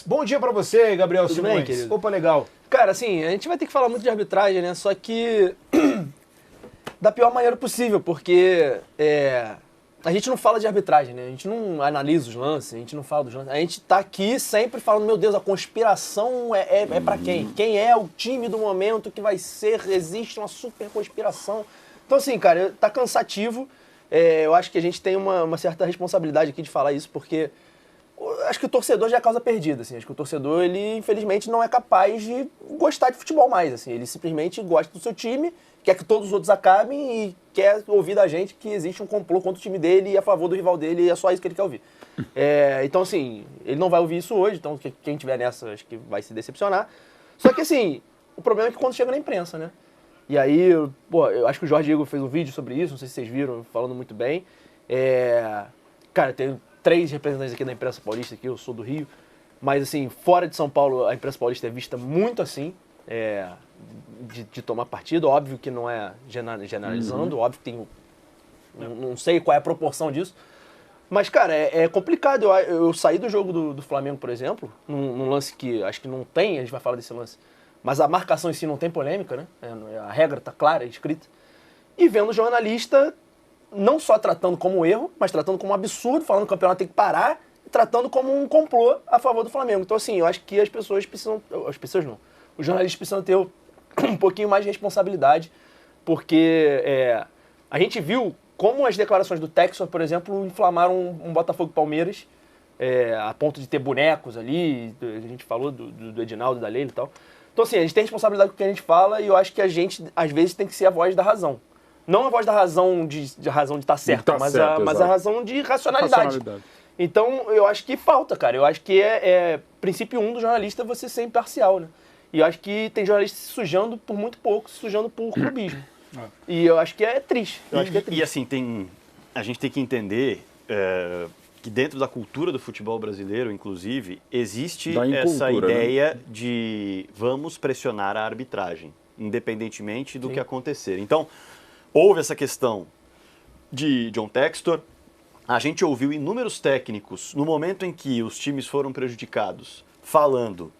Bom dia pra você, Gabriel Tudo Simões. bem, querido? Opa, legal. Cara, assim, a gente vai ter que falar muito de arbitragem, né? Só que da pior maneira possível, porque a gente não fala de arbitragem, né? A gente não analisa os lances, a gente não fala dos lances. A gente tá aqui sempre falando, meu Deus, a conspiração é pra quem? Quem é o time do momento que vai ser? Existe uma super conspiração. Então, assim, cara, tá cansativo. Eu acho que a gente tem uma certa responsabilidade aqui de falar isso, porque acho que o torcedor já é causa perdida, assim. Acho que o torcedor, ele, infelizmente, não é capaz de gostar de futebol mais, assim. Ele simplesmente gosta do seu time, quer que todos os outros acabem e quer ouvir da gente que existe um complô contra o time dele e a favor do rival dele, e é só isso que ele quer ouvir. Então, assim, ele não vai ouvir isso hoje, então quem tiver nessa, acho que vai se decepcionar. Só que, assim, o problema é que quando chega na imprensa, né? E aí, eu acho que o Jorge Igor fez um vídeo sobre isso, não sei se vocês viram, falando muito bem. Cara, tem 3 representantes aqui da imprensa paulista, aqui, eu sou do Rio, mas assim, fora de São Paulo, a imprensa paulista é vista muito assim, de tomar partido, óbvio que não é generalizando, óbvio que tem, não sei qual é a proporção disso, mas cara, é complicado, eu saí do jogo do Flamengo, por exemplo, num lance que acho que não tem, a gente vai falar desse lance, mas a marcação em si não tem polêmica, né? A regra tá clara, é escrita, e vendo o jornalista não só tratando como um erro, mas tratando como um absurdo, falando que o campeonato tem que parar, e tratando como um complô a favor do Flamengo. Então, assim, eu acho que as pessoas precisam... As pessoas não. Os jornalistas precisam ter um pouquinho mais de responsabilidade, porque a gente viu como as declarações do Textor, por exemplo, inflamaram um Botafogo e Palmeiras, a ponto de ter bonecos ali, a gente falou do Edinaldo, da Leila e tal. Então, assim, a gente tem responsabilidade com o que a gente fala e eu acho que a gente, às vezes, tem que ser a voz da razão. Não a voz da razão de estar certo, mas a razão de racionalidade. Então, eu acho que falta, cara. Eu acho que princípio 1 do jornalista você ser imparcial, né? E eu acho que tem jornalista se sujando por muito pouco, se sujando por clubismo. E eu acho que é triste. E assim, a gente tem que entender que dentro da cultura do futebol brasileiro, inclusive, existe essa ideia de vamos pressionar a arbitragem, independentemente do que acontecer. Então, houve essa questão de John Textor, a gente ouviu inúmeros técnicos no momento em que os times foram prejudicados, falando,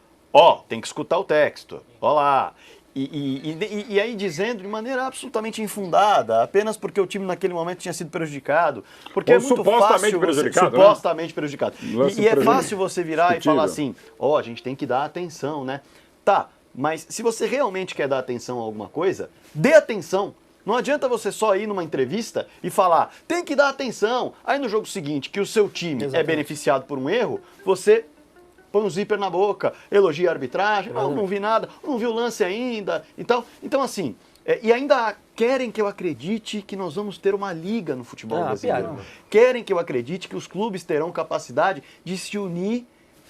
tem que escutar o Textor, lá. E aí dizendo de maneira absolutamente infundada, apenas porque o time naquele momento tinha sido prejudicado. Porque é muito fácil supostamente prejudicado. E é fácil você virar e falar assim, a gente tem que dar atenção, né? Tá, mas se você realmente quer dar atenção a alguma coisa, dê atenção. Não adianta você só ir numa entrevista e falar, tem que dar atenção. Aí no jogo seguinte, que o seu time é beneficiado por um erro, você põe um zíper na boca, elogia a arbitragem, não vi nada, não vi o lance ainda. Então assim, e ainda querem que eu acredite que nós vamos ter uma liga no futebol brasileiro. Querem que eu acredite que os clubes terão capacidade de se unir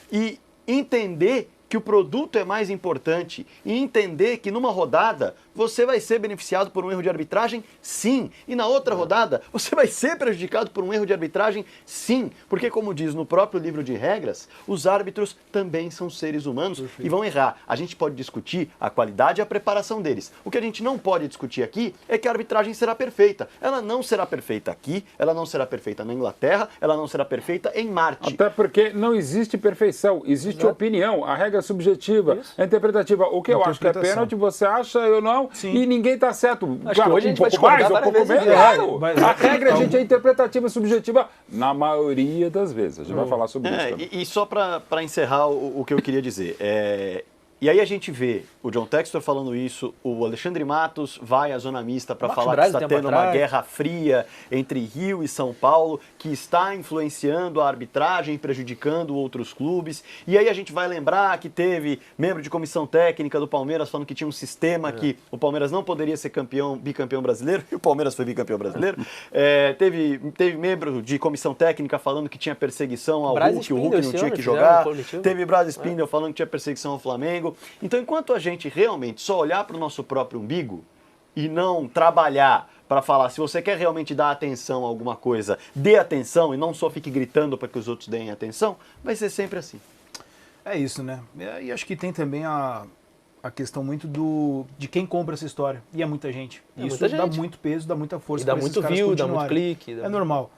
e entender que o produto é mais importante e entender que numa rodada você vai ser beneficiado por um erro de arbitragem, sim. E na outra rodada você vai ser prejudicado por um erro de arbitragem, sim. Porque, como diz no próprio livro de regras, os árbitros também são seres humanos e vão errar. A gente pode discutir a qualidade e a preparação deles. O que a gente não pode discutir aqui é que a arbitragem será perfeita. Ela não será perfeita aqui, ela não será perfeita na Inglaterra, ela não será perfeita em Marte. Até porque não existe perfeição, existe opinião. A regra é subjetiva, é interpretativa. O que eu acho que é pênalti, você acha, eu não. Sim. E ninguém está certo. Acho que hoje um pouco mais, um pouco menos. A regra, a gente, é interpretativa, subjetiva, na maioria das vezes. A gente vai falar sobre isso também. E só para encerrar o que eu queria dizer. E aí a gente vê o John Textor falando isso, o Alexandre Matos vai à zona mista para falar que está tendo uma guerra fria entre Rio e São Paulo, que está influenciando a arbitragem, prejudicando outros clubes. E aí a gente vai lembrar que teve membro de comissão técnica do Palmeiras falando que tinha um sistema que o Palmeiras não poderia ser bicampeão brasileiro, e o Palmeiras foi bicampeão brasileiro. Teve membro de comissão técnica falando que tinha perseguição ao Hulk, o Hulk não tinha que jogar. Teve Braz Spindel falando que tinha perseguição ao Flamengo. Então, enquanto a gente realmente só olhar para o nosso próprio umbigo e não trabalhar para falar, se você quer realmente dar atenção a alguma coisa, dê atenção e não só fique gritando para que os outros deem atenção, vai ser sempre assim. É isso, né? E acho que tem também a questão muito de quem compra essa história. E é muita gente. E isso dá muito peso, dá muita força. E dá muito view, dá muito clique. É normal.